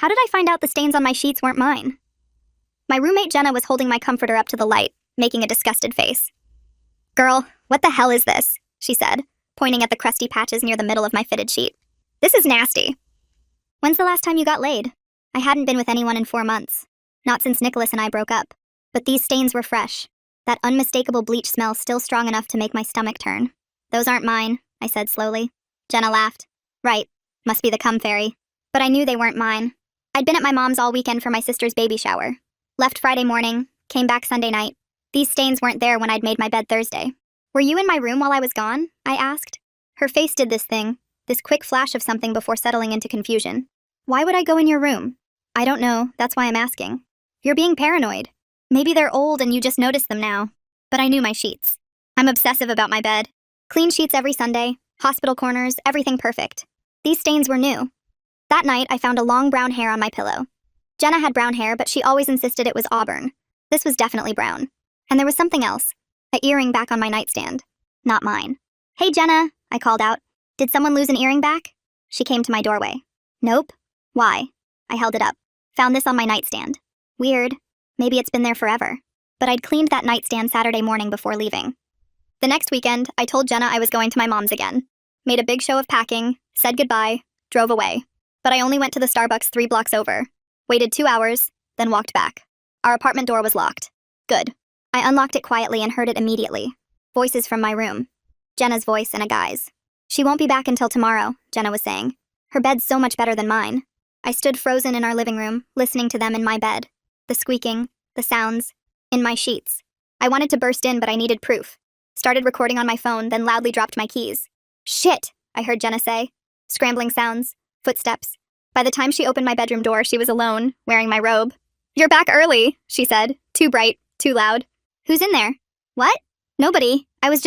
How did I find out the stains on my sheets weren't mine? My roommate Jenna was holding my comforter up to the light, making a disgusted face. "Girl, what the hell is this?" she said, pointing at the crusty patches near the middle of my fitted sheet. "This is nasty." "When's the last time you got laid?" I hadn't been with anyone in 4 months. Not since Nicholas and I broke up. But these stains were fresh. That unmistakable bleach smell still strong enough to make my stomach turn. "Those aren't mine," I said slowly. Jenna laughed. "Right. Must be the cum fairy." But I knew they weren't mine. I'd been at my mom's all weekend for my sister's baby shower. Left Friday morning, came back Sunday night. These stains weren't there when I'd made my bed Thursday. "Were you in my room while I was gone?" I asked. Her face did this thing, this quick flash of something before settling into confusion. "Why would I go in your room?" "I don't know, that's why I'm asking." "You're being paranoid. Maybe they're old and you just noticed them now." But I knew my sheets. I'm obsessive about my bed. Clean sheets every Sunday, hospital corners, everything perfect. These stains were new. That night, I found a long brown hair on my pillow. Jenna had brown hair, but she always insisted it was auburn. This was definitely brown. And there was something else. An earring back on my nightstand. Not mine. "Hey, Jenna," I called out. "Did someone lose an earring back?" She came to my doorway. "Nope." "Why?" I held it up. "Found this on my nightstand." "Weird. Maybe it's been there forever." But I'd cleaned that nightstand Saturday morning before leaving. The next weekend, I told Jenna I was going to my mom's again. Made a big show of packing, said goodbye, drove away. But I only went to the Starbucks 3 blocks over. Waited 2 hours, then walked back. Our apartment door was locked. Good. I unlocked it quietly and heard it immediately. Voices from my room. Jenna's voice and a guy's. "She won't be back until tomorrow," Jenna was saying. "Her bed's so much better than mine." I stood frozen in our living room, listening to them in my bed. The squeaking, the sounds, in my sheets. I wanted to burst in, but I needed proof. Started recording on my phone, then loudly dropped my keys. "Shit," I heard Jenna say. Scrambling sounds, footsteps. By the time she opened my bedroom door, she was alone, wearing my robe. "You're back early," she said. Too bright, too loud. "Who's in there?" "What?" "Nobody. I was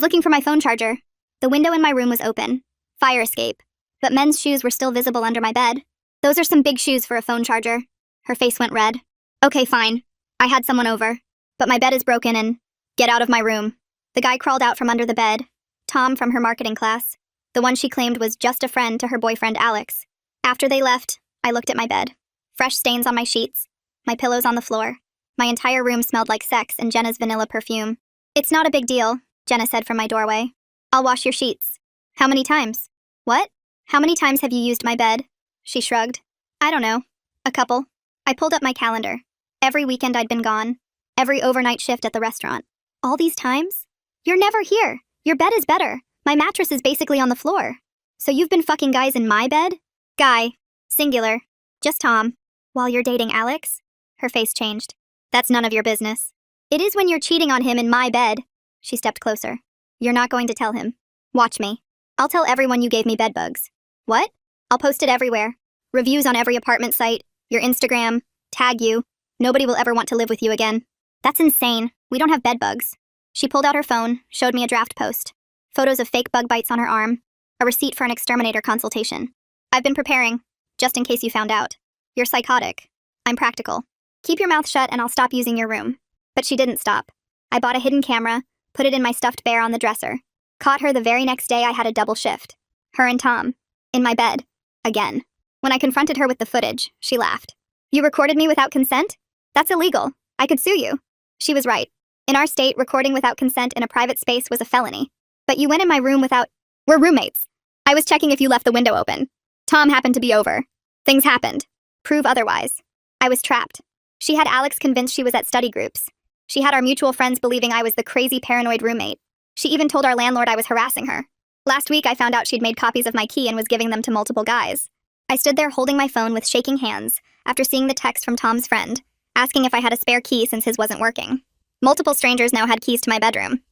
looking for my phone charger." The window in my room was open. Fire escape. But men's shoes were still visible under my bed. "Those are some big shoes for a phone charger." Her face went red. "Okay, fine. I had someone over. But my bed is broken and... Get out of my room." The guy crawled out from under the bed. Tom from her marketing class. The one she claimed was just a friend to her boyfriend Alex. After they left, I looked at my bed. Fresh stains on my sheets. My pillows on the floor. My entire room smelled like sex and Jenna's vanilla perfume. "It's not a big deal," Jenna said from my doorway. "I'll wash your sheets." "How many times?" "What?" "How many times have you used my bed?" She shrugged. "I don't know. A couple." I pulled up my calendar. Every weekend I'd been gone. Every overnight shift at the restaurant. "All these times?" "You're never here. Your bed is better. My mattress is basically on the floor." "So you've been fucking guys in my bed?" "Guy. Singular. Just Tom." "While you're dating Alex?" Her face changed. "That's none of your business." "It is when you're cheating on him in my bed." She stepped closer. "You're not going to tell him. Watch me. I'll tell everyone you gave me bed bugs." "What?" "I'll post it everywhere. Reviews on every apartment site, your Instagram, tag you. Nobody will ever want to live with you again." "That's insane. We don't have bed bugs." She pulled out her phone, showed me a draft post. Photos of fake bug bites on her arm. A receipt for an exterminator consultation. "I've been preparing, just in case you found out. You're psychotic. I'm practical. Keep your mouth shut and I'll stop using your room." But she didn't stop. I bought a hidden camera, put it in my stuffed bear on the dresser. Caught her the very next day I had a double shift. Her and Tom. In my bed. Again. When I confronted her with the footage, she laughed. "You recorded me without consent? That's illegal. I could sue you." She was right. In our state, recording without consent in a private space was a felony. "But you went in my room without..." "We're roommates. I was checking if you left the window open. Tom happened to be over. Things happened. Prove otherwise." I was trapped. She had Alex convinced she was at study groups. She had our mutual friends believing I was the crazy paranoid roommate. She even told our landlord I was harassing her. Last week I found out she'd made copies of my key and was giving them to multiple guys. I stood there holding my phone with shaking hands after seeing the text from Tom's friend, asking if I had a spare key since his wasn't working. Multiple strangers now had keys to my bedroom.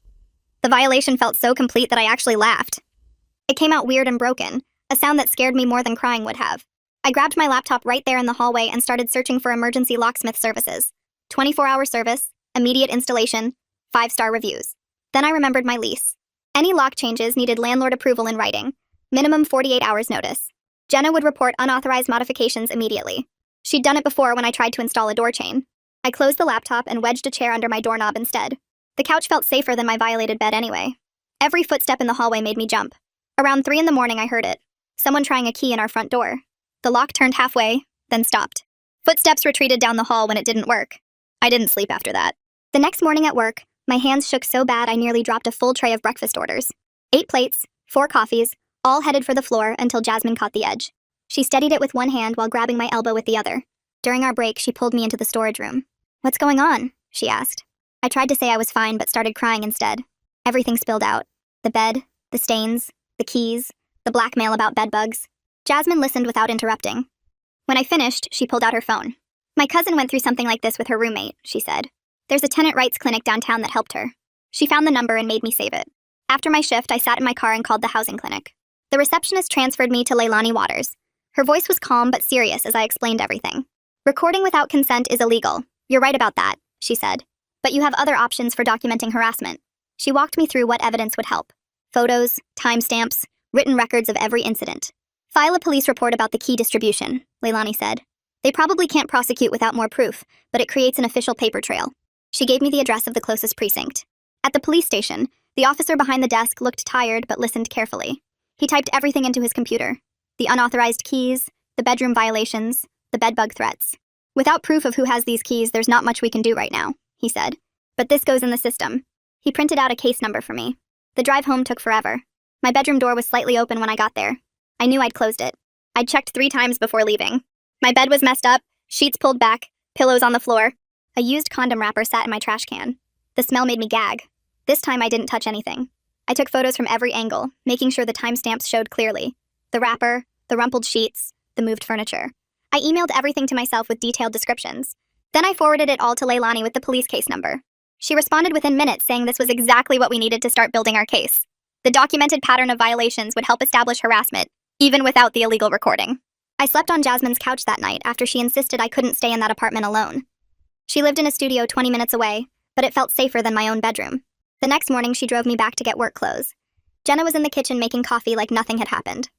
The violation felt so complete that I actually laughed. It came out weird and broken, a sound that scared me more than crying would have. I grabbed my laptop right there in the hallway and started searching for emergency locksmith services. 24-hour service, immediate installation, 5-star reviews. Then I remembered my lease. Any lock changes needed landlord approval in writing. Minimum 48 hours notice. Jenna would report unauthorized modifications immediately. She'd done it before when I tried to install a door chain. I closed the laptop and wedged a chair under my doorknob instead. The couch felt safer than my violated bed anyway. Every footstep in the hallway made me jump. Around 3 in the morning I heard it. Someone trying a key in our front door. The lock turned halfway, then stopped. Footsteps retreated down the hall when it didn't work. I didn't sleep after that. The next morning at work, my hands shook so bad I nearly dropped a full tray of breakfast orders. 8 plates, 4 coffees, all headed for the floor until Jasmine caught the edge. She steadied it with one hand while grabbing my elbow with the other. During our break, she pulled me into the storage room. "What's going on?" she asked. I tried to say I was fine but started crying instead. Everything spilled out. The bed, the stains, the keys, the blackmail about bedbugs. Jasmine listened without interrupting. When I finished, she pulled out her phone. "My cousin went through something like this with her roommate," she said. "There's a tenant rights clinic downtown that helped her." She found the number and made me save it. After my shift, I sat in my car and called the housing clinic. The receptionist transferred me to Leilani Waters. Her voice was calm but serious as I explained everything. "Recording without consent is illegal. You're right about that," she said. "But you have other options for documenting harassment." She walked me through what evidence would help. Photos, timestamps, written records of every incident. "File a police report about the key distribution," Leilani said. "They probably can't prosecute without more proof, but it creates an official paper trail." She gave me the address of the closest precinct. At the police station, the officer behind the desk looked tired but listened carefully. He typed everything into his computer. The unauthorized keys, the bedroom violations, the bedbug threats. "Without proof of who has these keys, there's not much we can do right now," he said. "But this goes in the system." He printed out a case number for me. The drive home took forever. My bedroom door was slightly open when I got there. I knew I'd closed it. I'd checked 3 times before leaving. My bed was messed up, sheets pulled back, pillows on the floor. A used condom wrapper sat in my trash can. The smell made me gag. This time I didn't touch anything. I took photos from every angle, making sure the timestamps showed clearly. The wrapper, the rumpled sheets, the moved furniture. I emailed everything to myself with detailed descriptions. Then I forwarded it all to Leilani with the police case number. She responded within minutes saying this was exactly what we needed to start building our case. The documented pattern of violations would help establish harassment, even without the illegal recording. I slept on Jasmine's couch that night after she insisted I couldn't stay in that apartment alone. She lived in a studio 20 minutes away, but it felt safer than my own bedroom. The next morning, she drove me back to get work clothes. Jenna was in the kitchen making coffee like nothing had happened.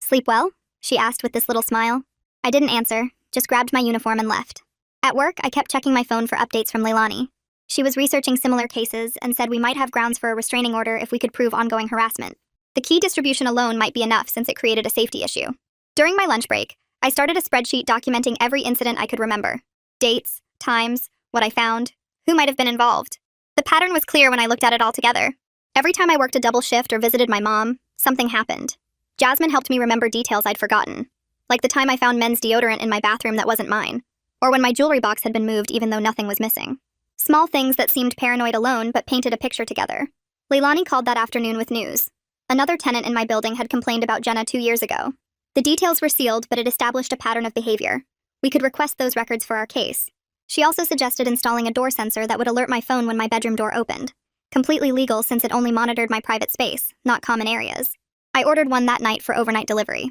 "Sleep well?" she asked with this little smile. I didn't answer, just grabbed my uniform and left. At work, I kept checking my phone for updates from Leilani. She was researching similar cases and said we might have grounds for a restraining order if we could prove ongoing harassment. The key distribution alone might be enough since it created a safety issue. During my lunch break, I started a spreadsheet documenting every incident I could remember. Dates, times, what I found, who might have been involved. The pattern was clear when I looked at it all together. Every time I worked a double shift or visited my mom, something happened. Jasmine helped me remember details I'd forgotten, like the time I found men's deodorant in my bathroom that wasn't mine, or when my jewelry box had been moved even though nothing was missing. Small things that seemed paranoid alone but painted a picture together. Leilani called that afternoon with news. Another tenant in my building had complained about Jenna 2 years ago. The details were sealed, but it established a pattern of behavior. We could request those records for our case. She also suggested installing a door sensor that would alert my phone when my bedroom door opened. Completely legal since it only monitored my private space, not common areas. I ordered one that night for overnight delivery.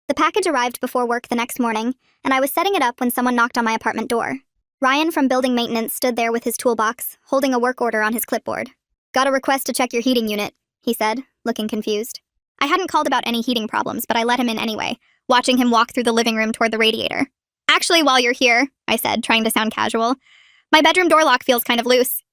The package arrived before work the next morning, and I was setting it up when someone knocked on my apartment door. Ryan from building maintenance stood there with his toolbox, holding a work order on his clipboard. "Got a request to check your heating unit," he said, looking confused. I hadn't called about any heating problems, but I let him in anyway, watching him walk through the living room toward the radiator. "Actually, while you're here," I said, trying to sound casual, "my bedroom door lock feels kind of loose."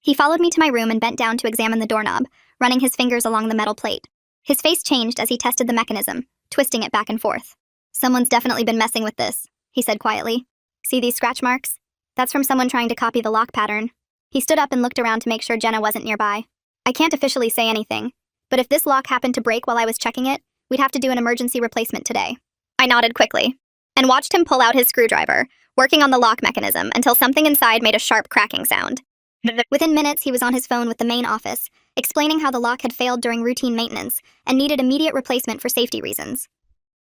He followed me to my room and bent down to examine the doorknob, running his fingers along the metal plate. His face changed as he tested the mechanism, twisting it back and forth. "Someone's definitely been messing with this," he said quietly. "See these scratch marks? That's from someone trying to copy the lock pattern." He stood up and looked around to make sure Jenna wasn't nearby. "I can't officially say anything, but if this lock happened to break while I was checking it, we'd have to do an emergency replacement today." I nodded quickly and watched him pull out his screwdriver, working on the lock mechanism until something inside made a sharp cracking sound. Within minutes, he was on his phone with the main office, explaining how the lock had failed during routine maintenance and needed immediate replacement for safety reasons.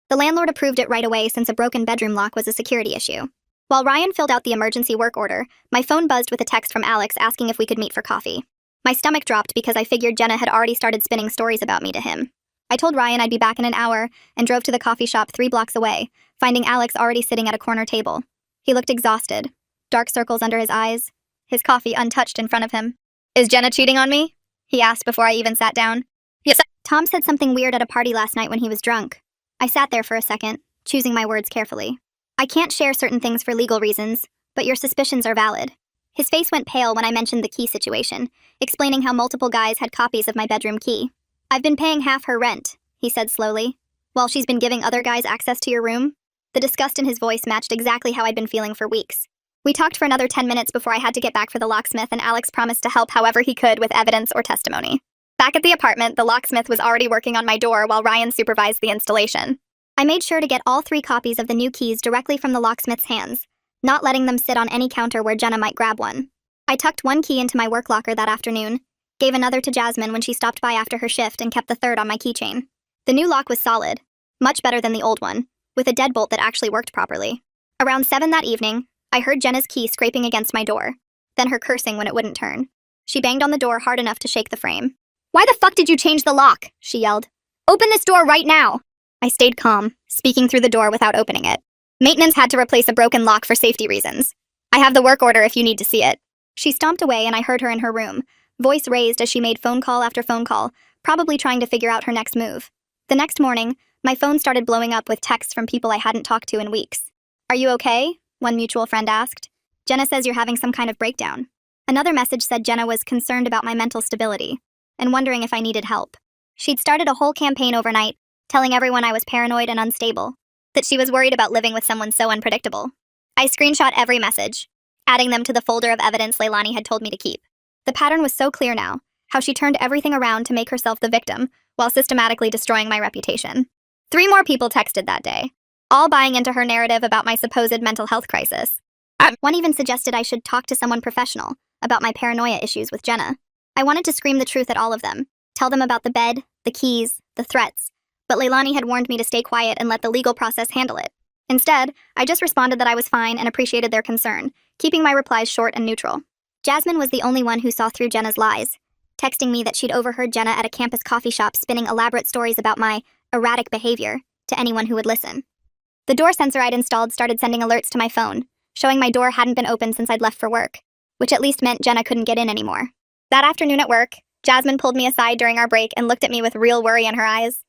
The landlord approved it right away since a broken bedroom lock was a security issue. While Ryan filled out the emergency work order, my phone buzzed with a text from Alex asking if we could meet for coffee. My stomach dropped because I figured Jenna had already started spinning stories about me to him. I told Ryan I'd be back in an hour and drove to the coffee shop 3 blocks away, finding Alex already sitting at a corner table. He looked exhausted, dark circles under his eyes, his coffee untouched in front of him. "Is Jenna cheating on me?" he asked before I even sat down. "Yes." "Tom said something weird at a party last night when he was drunk." I sat there for a second, choosing my words carefully. "I can't share certain things for legal reasons, but your suspicions are valid." His face went pale when I mentioned the key situation, explaining how multiple guys had copies of my bedroom key. "I've been paying half her rent," he said slowly, "while she's been giving other guys access to your room." The disgust in his voice matched exactly how I'd been feeling for weeks. We talked for another 10 minutes before I had to get back for the locksmith, and Alex promised to help however he could with evidence or testimony. Back at the apartment, the locksmith was already working on my door while Ryan supervised the installation. I made sure to get all 3 copies of the new keys directly from the locksmith's hands, not letting them sit on any counter where Jenna might grab one. I tucked 1 key into my work locker that afternoon, gave another to Jasmine when she stopped by after her shift, and kept the 3rd on my keychain. The new lock was solid, much better than the old one, with a deadbolt that actually worked properly. Around 7 that evening, I heard Jenna's key scraping against my door, then her cursing when it wouldn't turn. She banged on the door hard enough to shake the frame. "Why the fuck did you change the lock?" she yelled. "Open this door right now!" I stayed calm, speaking through the door without opening it. "Maintenance had to replace a broken lock for safety reasons. I have the work order if you need to see it." She stomped away and I heard her in her room, voice raised as she made phone call after phone call, probably trying to figure out her next move. The next morning, my phone started blowing up with texts from people I hadn't talked to in weeks. "Are you okay?" one mutual friend asked. "Jenna says you're having some kind of breakdown." Another message said Jenna was concerned about my mental stability and wondering if I needed help. She'd started a whole campaign overnight, telling everyone I was paranoid and unstable, that she was worried about living with someone so unpredictable. I screenshot every message, adding them to the folder of evidence Leilani had told me to keep. The pattern was so clear now, how she turned everything around to make herself the victim while systematically destroying my reputation. 3 more people texted that day, all buying into her narrative about my supposed mental health crisis. One even suggested I should talk to someone professional about my paranoia issues with Jenna. I wanted to scream the truth at all of them, tell them about the bed, the keys, the threats, but Leilani had warned me to stay quiet and let the legal process handle it. Instead, I just responded that I was fine and appreciated their concern, keeping my replies short and neutral. Jasmine was the only one who saw through Jenna's lies, texting me that she'd overheard Jenna at a campus coffee shop spinning elaborate stories about my erratic behavior to anyone who would listen. The door sensor I'd installed started sending alerts to my phone, showing my door hadn't been open since I'd left for work, which at least meant Jenna couldn't get in anymore. That afternoon at work, Jasmine pulled me aside during our break and looked at me with real worry in her eyes.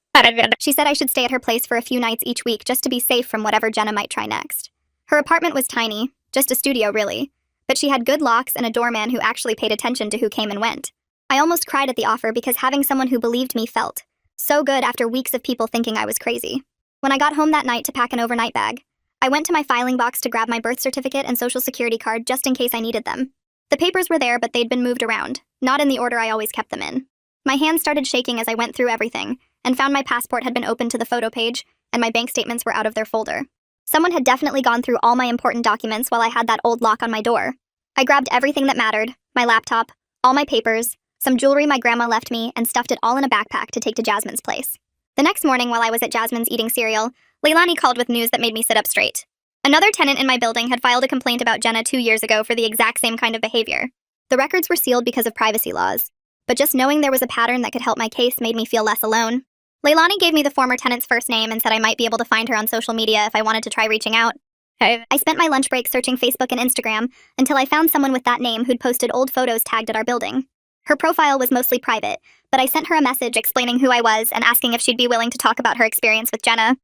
She said I should stay at her place for a few nights each week just to be safe from whatever Jenna might try next. Her apartment was tiny, just a studio really, but she had good locks and a doorman who actually paid attention to who came and went. I almost cried at the offer because having someone who believed me felt so good after weeks of people thinking I was crazy. When I got home that night to pack an overnight bag, I went to my filing box to grab my birth certificate and social security card just in case I needed them. The papers were there, but they'd been moved around, not in the order I always kept them in. My hands started shaking as I went through everything, and found my passport had been opened to the photo page, and my bank statements were out of their folder. Someone had definitely gone through all my important documents while I had that old lock on my door. I grabbed everything that mattered, my laptop, all my papers, some jewelry my grandma left me, and stuffed it all in a backpack to take to Jasmine's place. The next morning while I was at Jasmine's eating cereal, Leilani called with news that made me sit up straight. Another tenant in my building had filed a complaint about Jenna 2 years ago for the exact same kind of behavior. The records were sealed because of privacy laws, but just knowing there was a pattern that could help my case made me feel less alone. Leilani gave me the former tenant's first name and said I might be able to find her on social media if I wanted to try reaching out. I spent my lunch break searching Facebook and Instagram until I found someone with that name who'd posted old photos tagged at our building. Her profile was mostly private, but I sent her a message explaining who I was and asking if she'd be willing to talk about her experience with Jenna.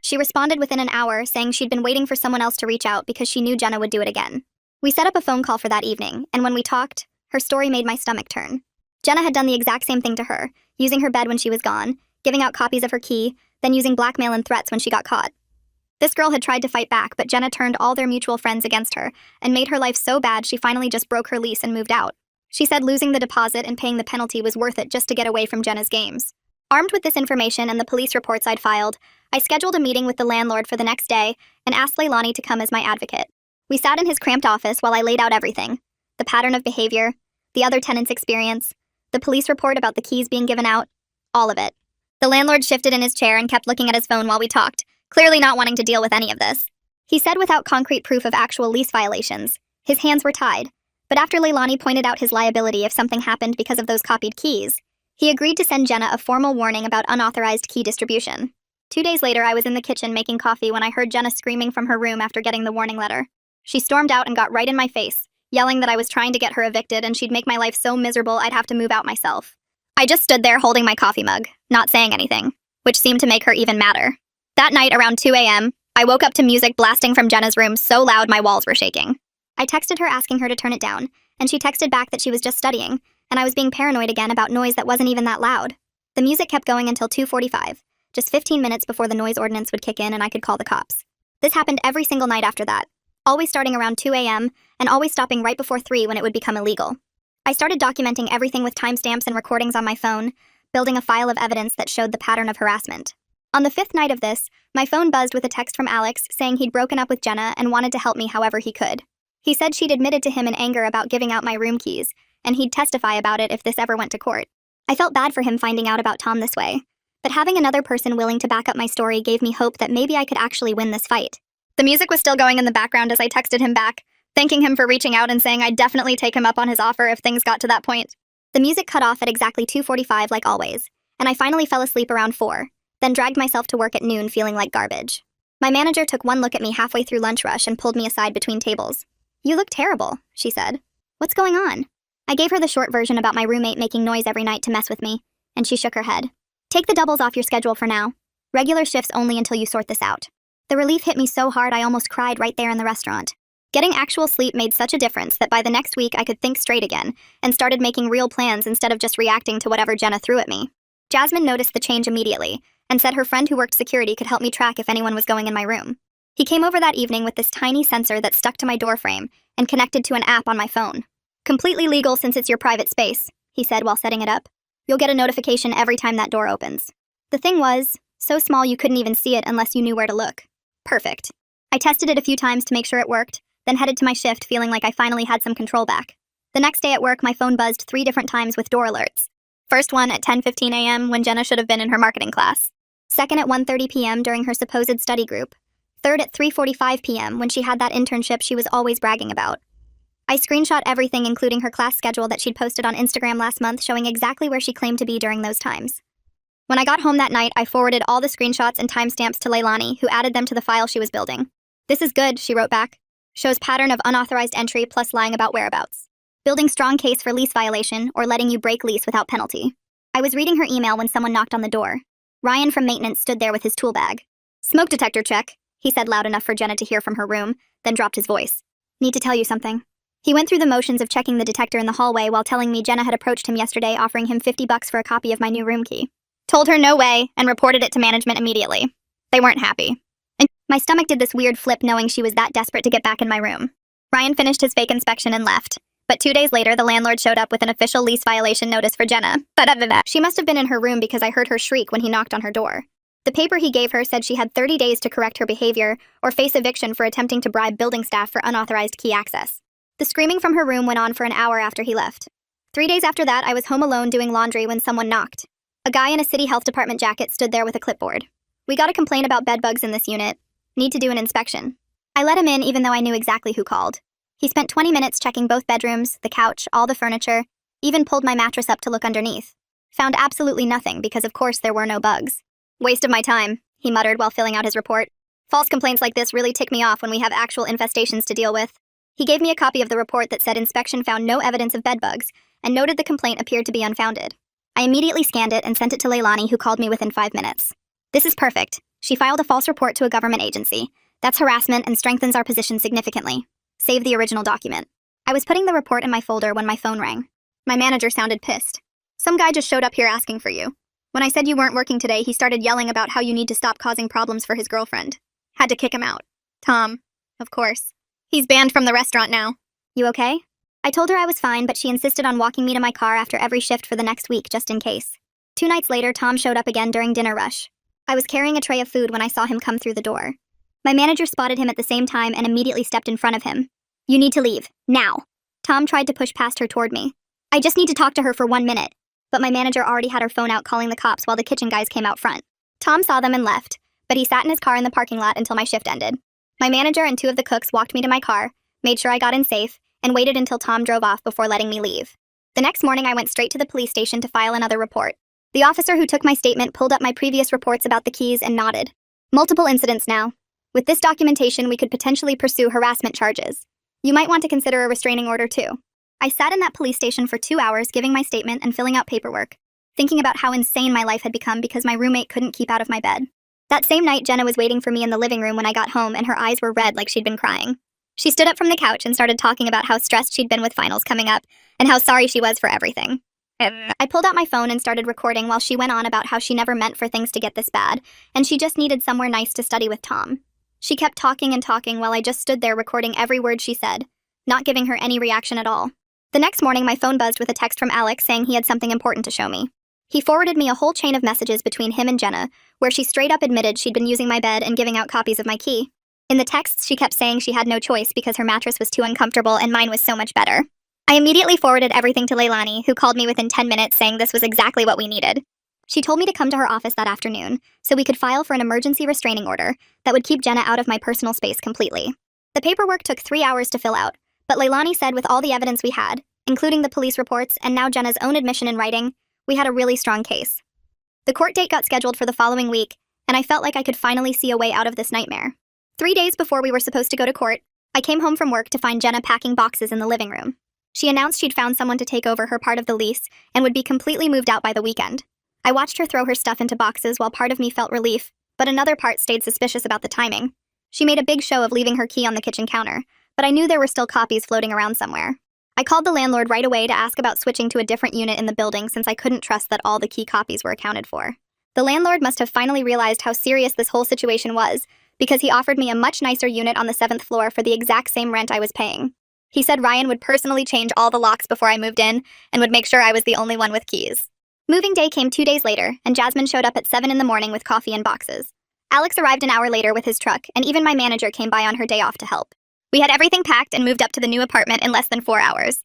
She responded within an hour, saying she'd been waiting for someone else to reach out because she knew Jenna would do it again. We set up a phone call for that evening, and when we talked, her story made my stomach turn. Jenna had done the exact same thing to her, using her bed when she was gone, giving out copies of her key, then using blackmail and threats when she got caught. This girl had tried to fight back, but Jenna turned all their mutual friends against her and made her life so bad she finally just broke her lease and moved out. She said losing the deposit and paying the penalty was worth it just to get away from Jenna's games. Armed with this information and the police reports I'd filed, I scheduled a meeting with the landlord for the next day and asked Leilani to come as my advocate. We sat in his cramped office while I laid out everything: the pattern of behavior, the other tenant's experience, the police report about the keys being given out, all of it. The landlord shifted in his chair and kept looking at his phone while we talked, clearly not wanting to deal with any of this. He said without concrete proof of actual lease violations, his hands were tied, but after Leilani pointed out his liability if something happened because of those copied keys, he agreed to send Jenna a formal warning about unauthorized key distribution. 2 days later, I was in the kitchen making coffee when I heard Jenna screaming from her room after getting the warning letter. She stormed out and got right in my face, yelling that I was trying to get her evicted and she'd make my life so miserable I'd have to move out myself. I just stood there holding my coffee mug, not saying anything, which seemed to make her even madder. That night around 2 a.m., I woke up to music blasting from Jenna's room so loud my walls were shaking. I texted her asking her to turn it down, and she texted back that she was just studying, and I was being paranoid again about noise that wasn't even that loud. The music kept going until 2:45, just 15 minutes before the noise ordinance would kick in and I could call the cops. This happened every single night after that, always starting around 2 a.m. and always stopping right before 3 when it would become illegal. I started documenting everything with timestamps and recordings on my phone, building a file of evidence that showed the pattern of harassment. On the 5th night of this, my phone buzzed with a text from Alex saying he'd broken up with Jenna and wanted to help me however he could. He said she'd admitted to him in anger about giving out my room keys, and he'd testify about it if this ever went to court. I felt bad for him finding out about Tom this way, but having another person willing to back up my story gave me hope that maybe I could actually win this fight. The music was still going in the background as I texted him back, thanking him for reaching out and saying I'd definitely take him up on his offer if things got to that point. The music cut off at exactly 2:45 like always, and I finally fell asleep around 4, then dragged myself to work at noon feeling like garbage. My manager took one look at me halfway through lunch rush and pulled me aside between tables. "You look terrible," she said. "What's going on?" I gave her the short version about my roommate making noise every night to mess with me, and she shook her head. "Take the doubles off your schedule for now. Regular shifts only until you sort this out." The relief hit me so hard I almost cried right there in the restaurant. Getting actual sleep made such a difference that by the next week I could think straight again and started making real plans instead of just reacting to whatever Jenna threw at me. Jasmine noticed the change immediately and said her friend who worked security could help me track if anyone was going in my room. He came over that evening with this tiny sensor that stuck to my doorframe and connected to an app on my phone. "Completely legal since it's your private space," he said while setting it up. "You'll get a notification every time that door opens." The thing was, so small you couldn't even see it unless you knew where to look. Perfect. I tested it a few times to make sure it worked, then headed to my shift feeling like I finally had some control back. The next day at work, my phone buzzed 3 different times with door alerts. First one at 10:15 a.m. when Jenna should have been in her marketing class. Second at 1:30 p.m. during her supposed study group. Third at 3:45 p.m. when she had that internship she was always bragging about. I screenshot everything including her class schedule that she'd posted on Instagram last month showing exactly where she claimed to be during those times. When I got home that night, I forwarded all the screenshots and timestamps to Leilani, who added them to the file she was building. "This is good," she wrote back. "Shows pattern of unauthorized entry plus lying about whereabouts. Building strong case for lease violation or letting you break lease without penalty." I was reading her email when someone knocked on the door. Ryan from maintenance stood there with his tool bag. "Smoke detector check," he said loud enough for Jenna to hear from her room, then dropped his voice. "Need to tell you something." He went through the motions of checking the detector in the hallway while telling me Jenna had approached him yesterday offering him $50 for a copy of my new room key. Told her no way and reported it to management immediately. They weren't happy. And my stomach did this weird flip knowing she was that desperate to get back in my room. Ryan finished his fake inspection and left. But 2 days later, the landlord showed up with an official lease violation notice for Jenna. She must have been in her room because I heard her shriek when he knocked on her door. The paper he gave her said she had 30 days to correct her behavior or face eviction for attempting to bribe building staff for unauthorized key access. The screaming from her room went on for an hour after he left. 3 days after that, I was home alone doing laundry when someone knocked. A guy in a city health department jacket stood there with a clipboard. "We got a complaint about bed bugs in this unit. Need to do an inspection." I let him in even though I knew exactly who called. He spent 20 minutes checking both bedrooms, the couch, all the furniture, even pulled my mattress up to look underneath. Found absolutely nothing because of course there were no bugs. "Waste of my time," he muttered while filling out his report. "False complaints like this really tick me off when we have actual infestations to deal with." He gave me a copy of the report that said inspection found no evidence of bed bugs and noted the complaint appeared to be unfounded. I immediately scanned it and sent it to Leilani, who called me within 5 minutes. "This is perfect. She filed a false report to a government agency. That's harassment and strengthens our position significantly. Save the original document." I was putting the report in my folder when my phone rang. My manager sounded pissed. "Some guy just showed up here asking for you. When I said you weren't working today, he started yelling about how you need to stop causing problems for his girlfriend. Had to kick him out. Tom, of course. He's banned from the restaurant now." "You okay?" I told her I was fine, but she insisted on walking me to my car after every shift for the next week, just in case. 2 nights later, Tom showed up again during dinner rush. I was carrying a tray of food when I saw him come through the door. My manager spotted him at the same time and immediately stepped in front of him. "You need to leave, now." Tom tried to push past her toward me. "I just need to talk to her for 1 minute." But my manager already had her phone out calling the cops while the kitchen guys came out front. Tom saw them and left, but he sat in his car in the parking lot until my shift ended. My manager and 2 of the cooks walked me to my car, made sure I got in safe, and waited until Tom drove off before letting me leave. The next morning, I went straight to the police station to file another report. The officer who took my statement pulled up my previous reports about the keys and nodded. "Multiple incidents now. With this documentation, we could potentially pursue harassment charges. You might want to consider a restraining order too." I sat in that police station for 2 hours giving my statement and filling out paperwork, thinking about how insane my life had become because my roommate couldn't keep out of my bed. That same night, Jenna was waiting for me in the living room when I got home and her eyes were red like she'd been crying. She stood up from the couch and started talking about how stressed she'd been with finals coming up and how sorry she was for everything. I pulled out my phone and started recording while she went on about how she never meant for things to get this bad and she just needed somewhere nice to study with Tom. She kept talking and talking while I just stood there recording every word she said, not giving her any reaction at all. The next morning, my phone buzzed with a text from Alex saying he had something important to show me. He forwarded me a whole chain of messages between him and Jenna, where she straight up admitted she'd been using my bed and giving out copies of my key. In the texts, she kept saying she had no choice because her mattress was too uncomfortable and mine was so much better. I immediately forwarded everything to Leilani, who called me within 10 minutes saying this was exactly what we needed. She told me to come to her office that afternoon so we could file for an emergency restraining order that would keep Jenna out of my personal space completely. The paperwork took 3 hours to fill out, but Leilani said with all the evidence we had, including the police reports and now Jenna's own admission in writing, we had a really strong case. The court date got scheduled for the following week, and I felt like I could finally see a way out of this nightmare. 3 days before we were supposed to go to court, I came home from work to find Jenna packing boxes in the living room. She announced she'd found someone to take over her part of the lease and would be completely moved out by the weekend. I watched her throw her stuff into boxes while part of me felt relief, but another part stayed suspicious about the timing. She made a big show of leaving her key on the kitchen counter, but I knew there were still copies floating around somewhere. I called the landlord right away to ask about switching to a different unit in the building since I couldn't trust that all the key copies were accounted for. The landlord must have finally realized how serious this whole situation was, because he offered me a much nicer unit on the 7th floor for the exact same rent I was paying. He said Ryan would personally change all the locks before I moved in and would make sure I was the only one with keys. Moving day came 2 days later, and Jasmine showed up at 7 in the morning with coffee and boxes. Alex arrived an hour later with his truck, and even my manager came by on her day off to help. We had everything packed and moved up to the new apartment in less than 4 hours.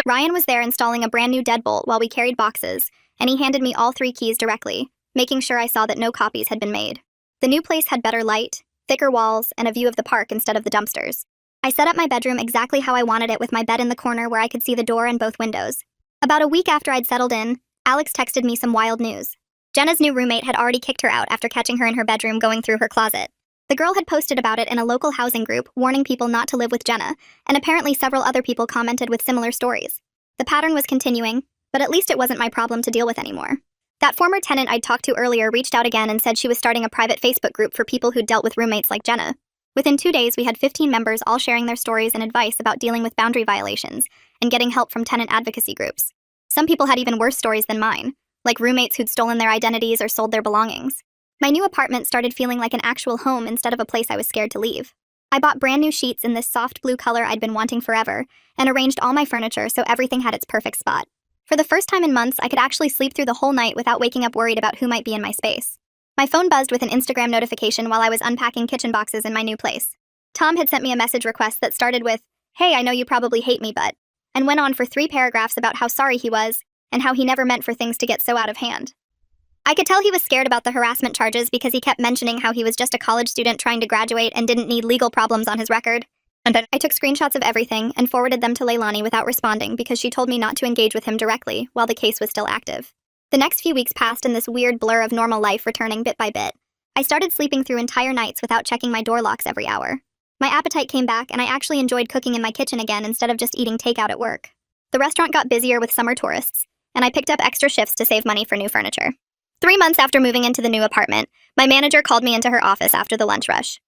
Ryan was there installing a brand new deadbolt while we carried boxes, and he handed me all 3 keys directly, making sure I saw that no copies had been made. The new place had better light, thicker walls, and a view of the park instead of the dumpsters. I set up my bedroom exactly how I wanted it with my bed in the corner where I could see the door and both windows. About a week after I'd settled in, Alex texted me some wild news. Jenna's new roommate had already kicked her out after catching her in her bedroom going through her closet. The girl had posted about it in a local housing group warning people not to live with Jenna, and apparently several other people commented with similar stories. The pattern was continuing, but at least it wasn't my problem to deal with anymore. That former tenant I'd talked to earlier reached out again and said she was starting a private Facebook group for people who dealt with roommates like Jenna. Within 2 days, we had 15 members all sharing their stories and advice about dealing with boundary violations and getting help from tenant advocacy groups. Some people had even worse stories than mine, like roommates who'd stolen their identities or sold their belongings. My new apartment started feeling like an actual home instead of a place I was scared to leave. I bought brand new sheets in this soft blue color I'd been wanting forever, and arranged all my furniture so everything had its perfect spot. For the first time in months, I could actually sleep through the whole night without waking up worried about who might be in my space. My phone buzzed with an Instagram notification while I was unpacking kitchen boxes in my new place. Tom had sent me a message request that started with, "Hey, I know you probably hate me, but," and went on for 3 paragraphs about how sorry he was and how he never meant for things to get so out of hand. I could tell he was scared about the harassment charges because he kept mentioning how he was just a college student trying to graduate and didn't need legal problems on his record. And then I took screenshots of everything and forwarded them to Leilani without responding because she told me not to engage with him directly while the case was still active. The next few weeks passed in this weird blur of normal life returning bit by bit. I started sleeping through entire nights without checking my door locks every hour. My appetite came back and I actually enjoyed cooking in my kitchen again instead of just eating takeout at work. The restaurant got busier with summer tourists, and I picked up extra shifts to save money for new furniture. 3 months after moving into the new apartment, my manager called me into her office after the lunch rush.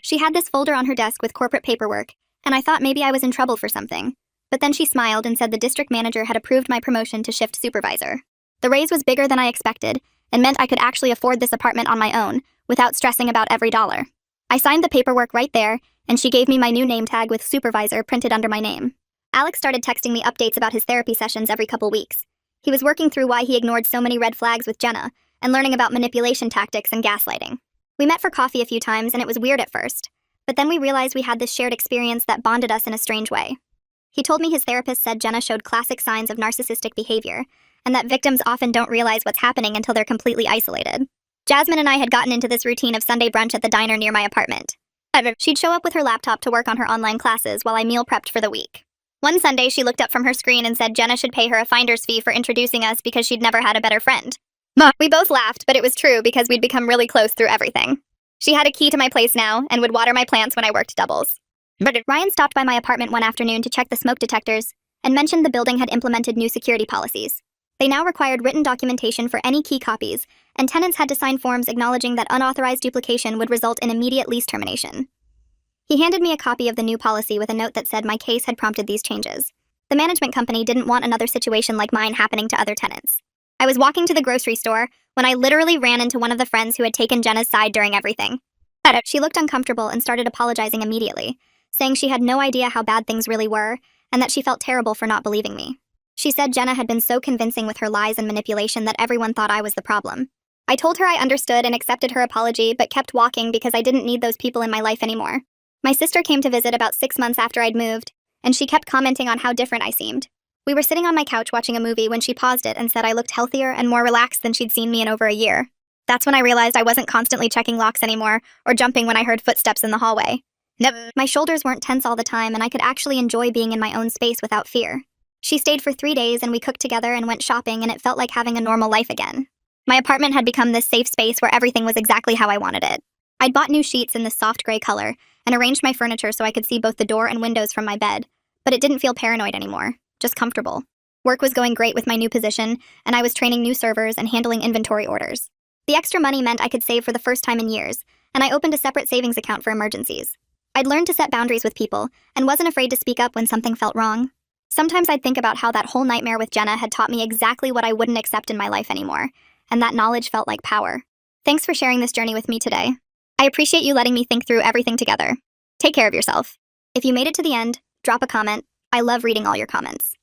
She had this folder on her desk with corporate paperwork, and I thought maybe I was in trouble for something. But then she smiled and said the district manager had approved my promotion to shift supervisor. The raise was bigger than I expected, and meant I could actually afford this apartment on my own, without stressing about every dollar. I signed the paperwork right there, and she gave me my new name tag with supervisor printed under my name. Alex started texting me updates about his therapy sessions every couple weeks. He was working through why he ignored so many red flags with Jenna, and learning about manipulation tactics and gaslighting. We met for coffee a few times, and it was weird at first, but then we realized we had this shared experience that bonded us in a strange way. He told me his therapist said Jenna showed classic signs of narcissistic behavior, and that victims often don't realize what's happening until they're completely isolated. Jasmine and I had gotten into this routine of Sunday brunch at the diner near my apartment. She'd show up with her laptop to work on her online classes while I meal prepped for the week. One Sunday, she looked up from her screen and said Jenna should pay her a finder's fee for introducing us because she'd never had a better friend. We both laughed, but it was true because we'd become really close through everything. She had a key to my place now and would water my plants when I worked doubles. Ryan stopped by my apartment one afternoon to check the smoke detectors and mentioned the building had implemented new security policies. They now required written documentation for any key copies, and tenants had to sign forms acknowledging that unauthorized duplication would result in immediate lease termination. He handed me a copy of the new policy with a note that said my case had prompted these changes. The management company didn't want another situation like mine happening to other tenants. I was walking to the grocery store when I literally ran into one of the friends who had taken Jenna's side during everything. She looked uncomfortable and started apologizing immediately, saying she had no idea how bad things really were and that she felt terrible for not believing me. She said Jenna had been so convincing with her lies and manipulation that everyone thought I was the problem. I told her I understood and accepted her apology, but kept walking because I didn't need those people in my life anymore. My sister came to visit about 6 months after I'd moved, and she kept commenting on how different I seemed. We were sitting on my couch watching a movie when she paused it and said I looked healthier and more relaxed than she'd seen me in over a year. That's when I realized I wasn't constantly checking locks anymore or jumping when I heard footsteps in the hallway. My shoulders weren't tense all the time, and I could actually enjoy being in my own space without fear. She stayed for 3 days, and we cooked together and went shopping, and it felt like having a normal life again. My apartment had become this safe space where everything was exactly how I wanted it. I'd bought new sheets in this soft gray color and arranged my furniture so I could see both the door and windows from my bed, but it didn't feel paranoid anymore, just comfortable. Work was going great with my new position, and I was training new servers and handling inventory orders. The extra money meant I could save for the first time in years, and I opened a separate savings account for emergencies. I'd learned to set boundaries with people and wasn't afraid to speak up when something felt wrong. Sometimes I'd think about how that whole nightmare with Jenna had taught me exactly what I wouldn't accept in my life anymore, and that knowledge felt like power. Thanks for sharing this journey with me today. I appreciate you letting me think through everything together. Take care of yourself. If you made it to the end, drop a comment. I love reading all your comments.